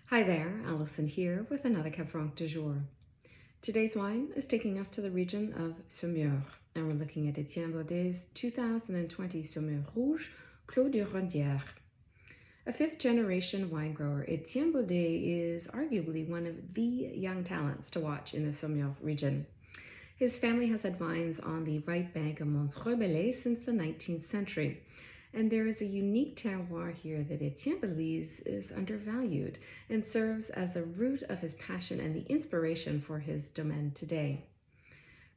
Hi there, Alison here with another Cab Franc du jour. Today's wine is taking us to the region of Saumur, and we're looking at Étienne Bodet's 2020 Saumur Rouge Clos Durandière. A fifth-generation wine grower, Étienne Bodet is arguably one of the young talents to watch in the Saumur region. His family has had vines on the right bank of Montreuil-Bellay since the 19th century. And there is a unique terroir here that Etienne believes is undervalued and serves as the root of his passion and the inspiration for his domaine today.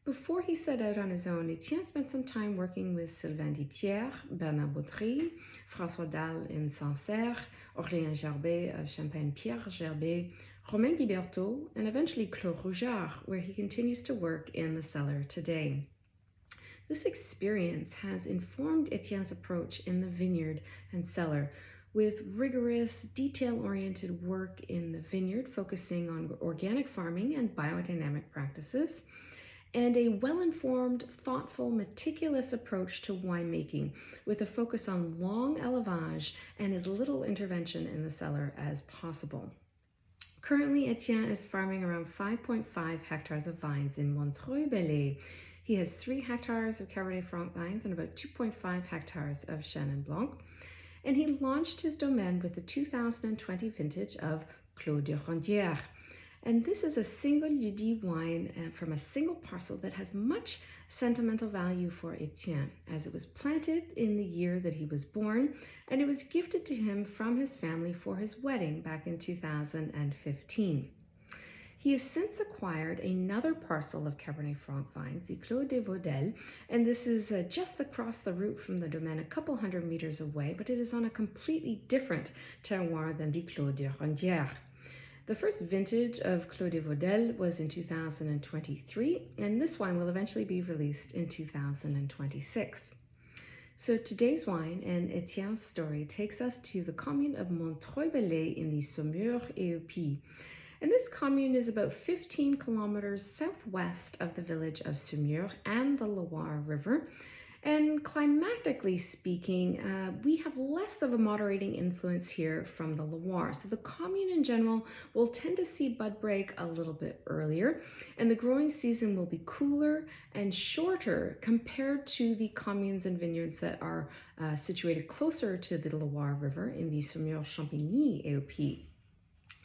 Before he set out on his own, Etienne spent some time working with Sylvain Dittière, Baudry, François Dal in Sancerre, Aurélien Gerbais of Champagne-Pierre Gerbais, Romain Guiberteau, and eventually Clos Rougeard, where he continues to work in the cellar today. This experience has informed Etienne's approach in the vineyard and cellar, with rigorous, detail-oriented work in the vineyard focusing on organic farming and biodynamic practices, and a well-informed, thoughtful, meticulous approach to winemaking with a focus on long élevage and as little intervention in the cellar as possible. Currently, Etienne is farming around 5.5 hectares of vines in Montreuil-Bellay. He has 3 hectares of Cabernet Franc vines and about 2.5 hectares of Chenin Blanc. And he launched his domaine with the 2020 vintage of Clos Durandière. And this is a single lieu-dit wine from a single parcel that has much sentimental value for Etienne, as it was planted in the year that he was born, and it was gifted to him from his family for his wedding back in 2015. He has since acquired another parcel of Cabernet Franc vines, the Clos de Vaudel, and this is just across the route from the domaine, a couple hundred meters away, but it is on a completely different terroir than the Clos Durandière. The first vintage of Clos de Vaudel was in 2023, and this wine will eventually be released in 2026. So today's wine and Etienne's story takes us to the commune of Montreuil-Bellay in the Saumur Rouge. And this commune is about 15 kilometers southwest of the village of Saumur and the Loire River. And climatically speaking, we have less of a moderating influence here from the Loire. So the commune in general will tend to see bud break a little bit earlier, and the growing season will be cooler and shorter compared to the communes and vineyards that are situated closer to the Loire River in the saumur-champigny AOP.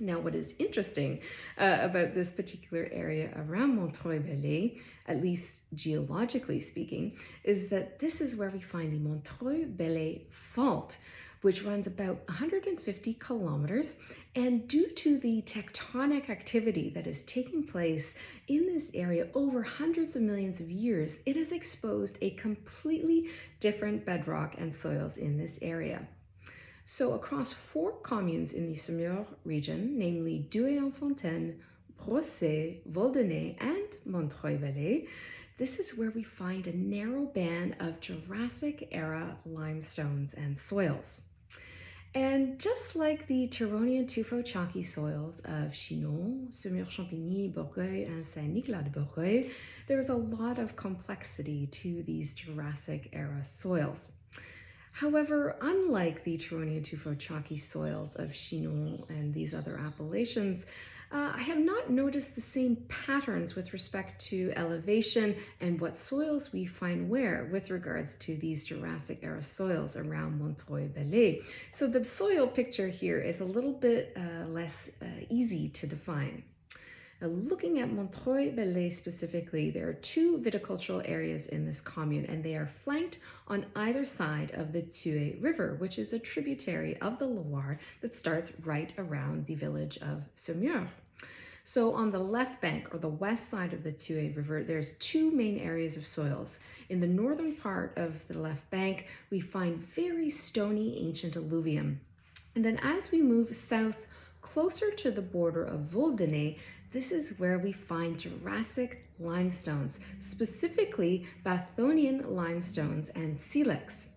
Now, what is interesting about this particular area around Montreuil-Bellay, at least geologically speaking, is that this is where we find the Montreuil-Bellay Fault, which runs about 150 kilometers. And due to the tectonic activity that is taking place in this area over hundreds of millions of years, it has exposed a completely different bedrock and soils in this area. So across 4 communes in the Saumur region, namely Douai-en-Fontaine, Brossais, Voldenay, and Montreuil-Bellay, this is where we find a narrow band of Jurassic-era limestones and soils. And just like the Turonian tuffo-chalky soils of Chinon, saumur-champigny, Bourgueil, and Saint-Nicolas-de-Bourgueil, there is a lot of complexity to these Jurassic-era soils. However, unlike the Turonian tuffo-chalky soils of Chinon and these other appellations, I have not noticed the same patterns with respect to elevation and what soils we find where with regards to these Jurassic-era soils around Montreuil-Bellay. So the soil picture here is a little bit less easy to define. Now, looking at Montreuil-Bellay specifically, there are 2 viticultural areas in this commune, and they are flanked on either side of the Douai River, which is a tributary of the Loire that starts right around the village of Saumur. So on the left bank, or the west side of the Douai River, there's 2 main areas of soils. In the northern part of the left bank, we find very stony ancient alluvium. And then as we move south, closer to the border of Voldenay, this is where we find Jurassic limestones, specifically Bathonian limestones and silex.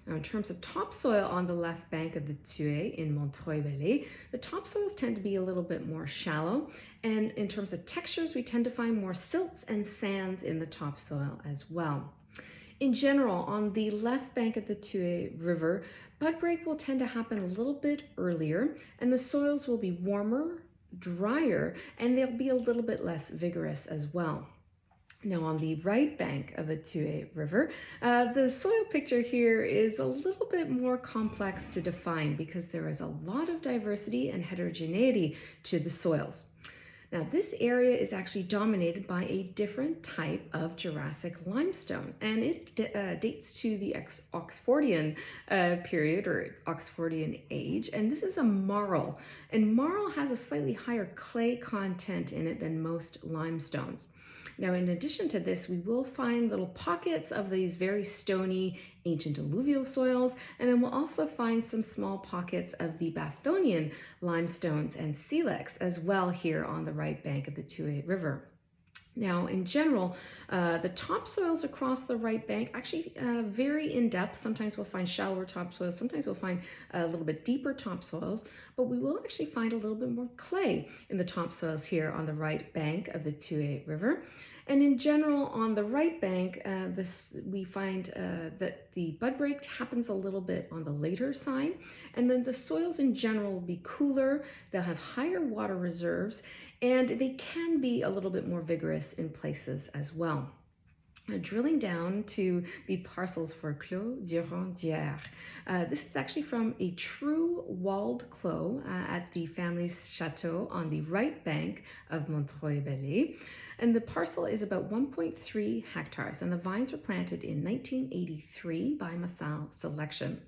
Now, in terms of topsoil on the left bank of the Douai in Montreuil-Bellay, the topsoils tend to be a little bit more shallow, and in terms of textures, we tend to find more silts and sands in the topsoil as well. In general, on the left bank of the Tué River, bud break will tend to happen a little bit earlier, and the soils will be warmer, drier, and they'll be a little bit less vigorous as well. Now on the right bank of the Tué River, the soil picture here is a little bit more complex to define because there is a lot of diversity and heterogeneity to the soils. Now this area is actually dominated by a different type of Jurassic limestone, and it dates to the Oxfordian period or Oxfordian age, and this is a marl, and marl has a slightly higher clay content in it than most limestones. Now, in addition to this, we will find little pockets of these very stony ancient alluvial soils, and then we'll also find some small pockets of the Bathonian limestones and silex as well here on the right bank of the Tué River. Now, in general, the topsoils across the right bank actually vary in depth. Sometimes we'll find shallower topsoils, sometimes we'll find a little bit deeper topsoils, but we will actually find a little bit more clay in the topsoils here on the right bank of the Tué River. And in general, on the right bank, we find that the bud break happens a little bit on the later side, and then the soils in general will be cooler, they'll have higher water reserves, and they can be a little bit more vigorous in places as well. Now, drilling down to the parcels for Clos Durandière. This is actually from a true walled clos at the family's chateau on the right bank of Montreuil-Bellay. And the parcel is about 1.3 hectares, and the vines were planted in 1983 by Massal selection.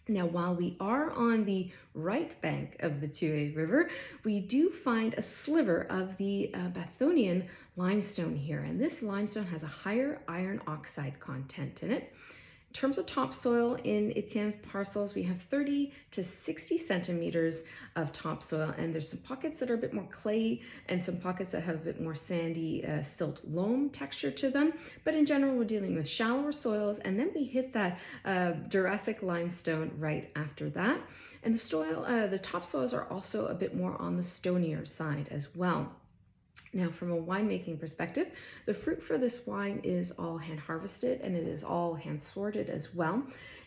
Now, while we are on the right bank of the Tué River, we do find a sliver of the Bathonian limestone here, and this limestone has a higher iron oxide content in it. In terms of topsoil in Etienne's parcels, we have 30 to 60 centimeters of topsoil, and there's some pockets that are a bit more clayey and some pockets that have a bit more sandy silt loam texture to them. But in general, we're dealing with shallower soils, and then we hit that Jurassic limestone right after that. And the topsoils are also a bit more on the stonier side as well. Now, from a winemaking perspective, the fruit for this wine is all hand harvested, and it is all hand sorted as well.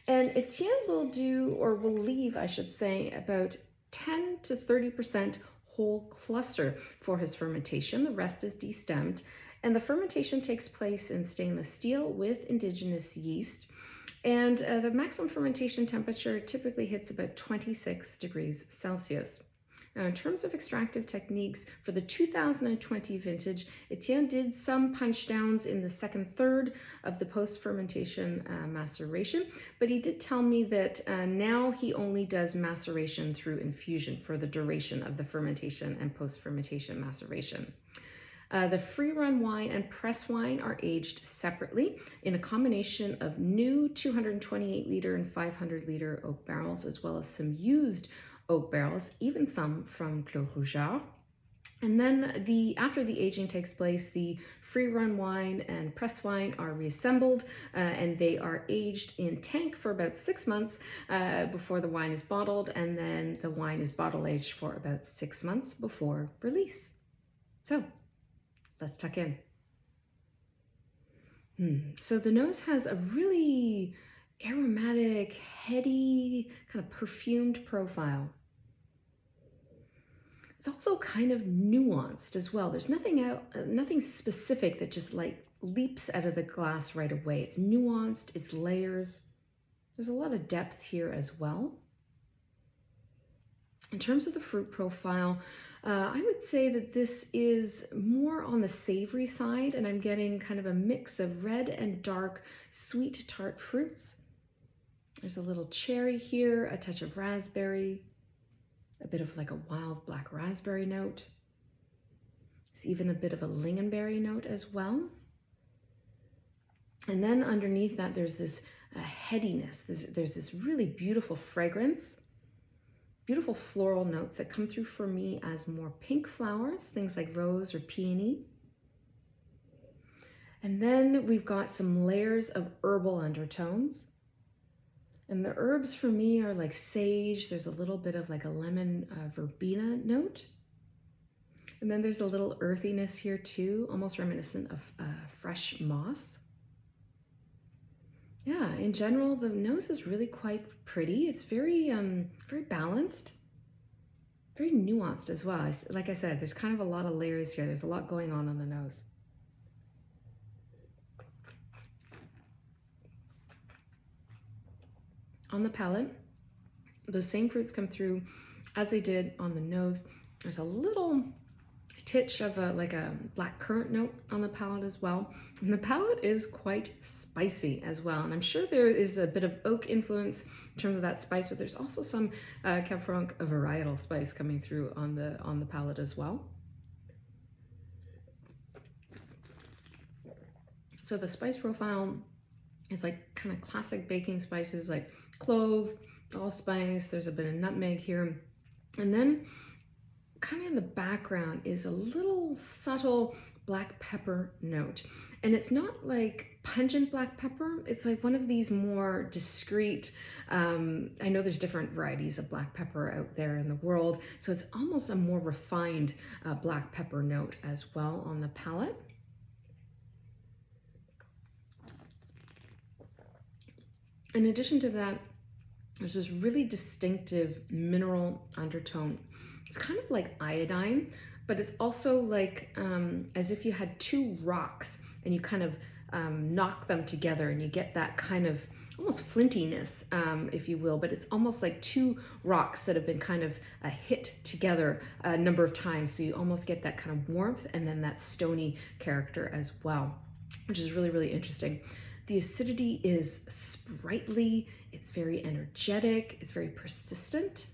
And Etienne will leave, I should say, about 10 to 30% whole cluster for his fermentation. The rest is destemmed, and the fermentation takes place in stainless steel with indigenous yeast. And the maximum fermentation temperature typically hits about 26 degrees Celsius. Now, in terms of extractive techniques, for the 2020 vintage, Etienne did some punch downs in the second third of the post-fermentation maceration, but he did tell me that now he only does maceration through infusion for the duration of the fermentation and post-fermentation maceration. The free-run wine and press wine are aged separately in a combination of new 228-liter and 500-liter oak barrels, as well as some used oak barrels, even some from Clos Rougeard. And then after the aging takes place, the free-run wine and press wine are reassembled, and they are aged in tank for about 6 months before the wine is bottled, and then the wine is bottle aged for about 6 months before release. So let's tuck in. So the nose has a really aromatic, heady, kind of perfumed profile. It's also kind of nuanced as well. There's nothing specific that just like leaps out of the glass right away. It's nuanced, it's layers. There's a lot of depth here as well. In terms of the fruit profile, I would say that this is more on the savory side, and I'm getting kind of a mix of red and dark sweet tart fruits. There's a little cherry here, a touch of raspberry, a bit of like a wild black raspberry note. There's even a bit of a lingonberry note as well. And then underneath that, there's this headiness. There's this really beautiful fragrance, beautiful floral notes that come through for me as more pink flowers, things like rose or peony. And then we've got some layers of herbal undertones. And the herbs for me are like sage. There's a little bit of like a lemon verbena note. And then there's a little earthiness here too, almost reminiscent of fresh moss. Yeah, in general, the nose is really quite pretty. It's very balanced, very nuanced as well. Like I said, there's kind of a lot of layers here. There's a lot going on the nose. On the palate, those same fruits come through as they did on the nose. There's a little titch of like a black currant note on the palate as well. And the palate is quite spicy as well. And I'm sure there is a bit of oak influence in terms of that spice, but there's also some Cab Franc varietal spice coming through on the palate as well. So the spice profile is like kind of classic baking spices like clove, allspice, there's a bit of nutmeg here. And then kind of in the background is a little subtle black pepper note. And it's not like pungent black pepper, it's like one of these more discreet, I know there's different varieties of black pepper out there in the world, so it's almost a more refined black pepper note as well on the palate. In addition to that, there's this really distinctive mineral undertone. It's kind of like iodine, but it's also like as if you had two rocks and you kind of knock them together and you get that kind of almost flintiness, if you will, but it's almost like two rocks that have been kind of hit together a number of times. So you almost get that kind of warmth and then that stony character as well, which is really, really interesting. The acidity is sprightly, it's very energetic, it's very persistent.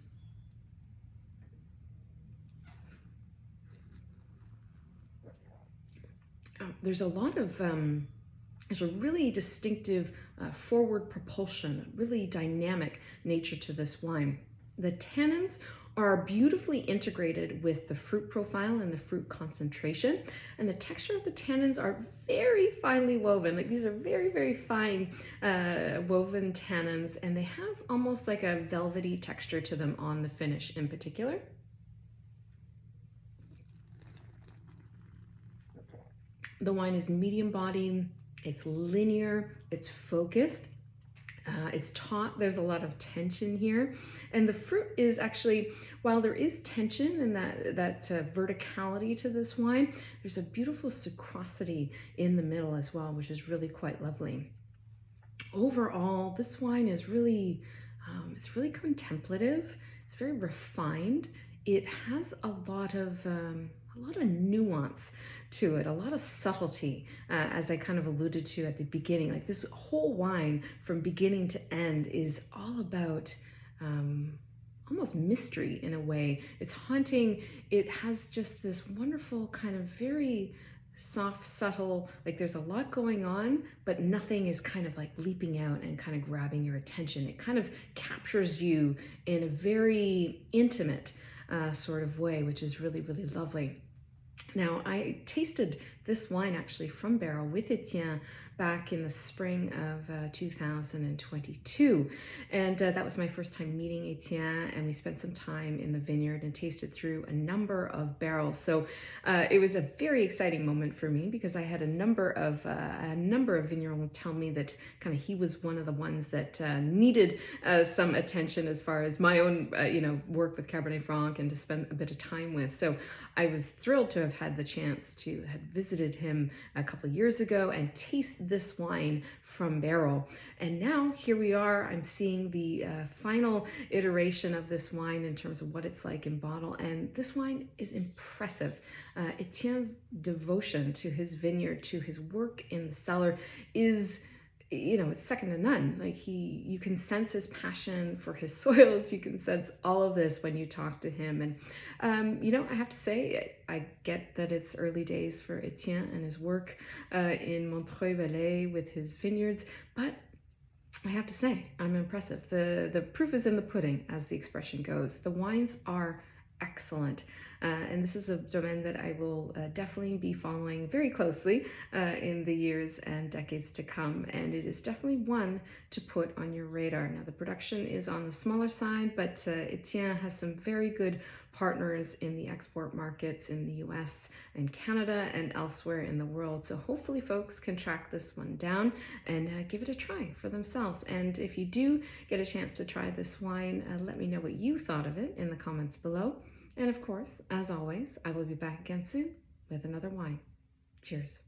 There's a lot of, there's a really distinctive forward propulsion, really dynamic nature to this wine. The tannins are beautifully integrated with the fruit profile and the fruit concentration, and the texture of the tannins are very finely woven. Like these are very, very fine woven tannins, and they have almost like a velvety texture to them on the finish in particular. The wine is medium bodied, it's linear, it's focused. It's taut, there's a lot of tension here. And the fruit is actually, while there is tension and that verticality to this wine, there's a beautiful sucrosity in the middle as well, which is really quite lovely. Overall, this wine is really, it's really contemplative. It's very refined. It has a lot of nuance to it, a lot of subtlety, as I kind of alluded to at the beginning. Like this whole wine from beginning to end is all about almost mystery in a way. It's haunting. It has just this wonderful kind of very soft, subtle, like there's a lot going on, but nothing is kind of like leaping out and kind of grabbing your attention. It kind of captures you in a very intimate sort of way, which is really, really lovely. Now, I tasted this wine actually from barrel with Etienne back in the spring of 2022. And that was my first time meeting Etienne, and we spent some time in the vineyard and tasted through a number of barrels. So it was a very exciting moment for me because I had a number of vineyards tell me that kind of he was one of the ones that needed some attention as far as my own work with Cabernet Franc and to spend a bit of time with. So I was thrilled to have had the chance to have visited him a couple of years ago and taste this wine from barrel. And now here we are, I'm seeing the final iteration of this wine in terms of what it's like in bottle. And this wine is impressive. Etienne's devotion to his vineyard, to his work in the cellar is, it's second to none. Like you can sense his passion for his soils. You can sense all of this when you talk to him. And, I have to say, I get that it's early days for Etienne and his work in Montreuil-Bellay with his vineyards, but I have to say, I'm impressive. The proof is in the pudding, as the expression goes. The wines are excellent. And this is a domain that I will definitely be following very closely in the years and decades to come. And it is definitely one to put on your radar. Now, the production is on the smaller side, but Etienne has some very good partners in the export markets in the US and Canada and elsewhere in the world. So hopefully folks can track this one down and give it a try for themselves. And if you do get a chance to try this wine, let me know what you thought of it in the comments below. And of course, as always, I will be back again soon with another wine. Cheers.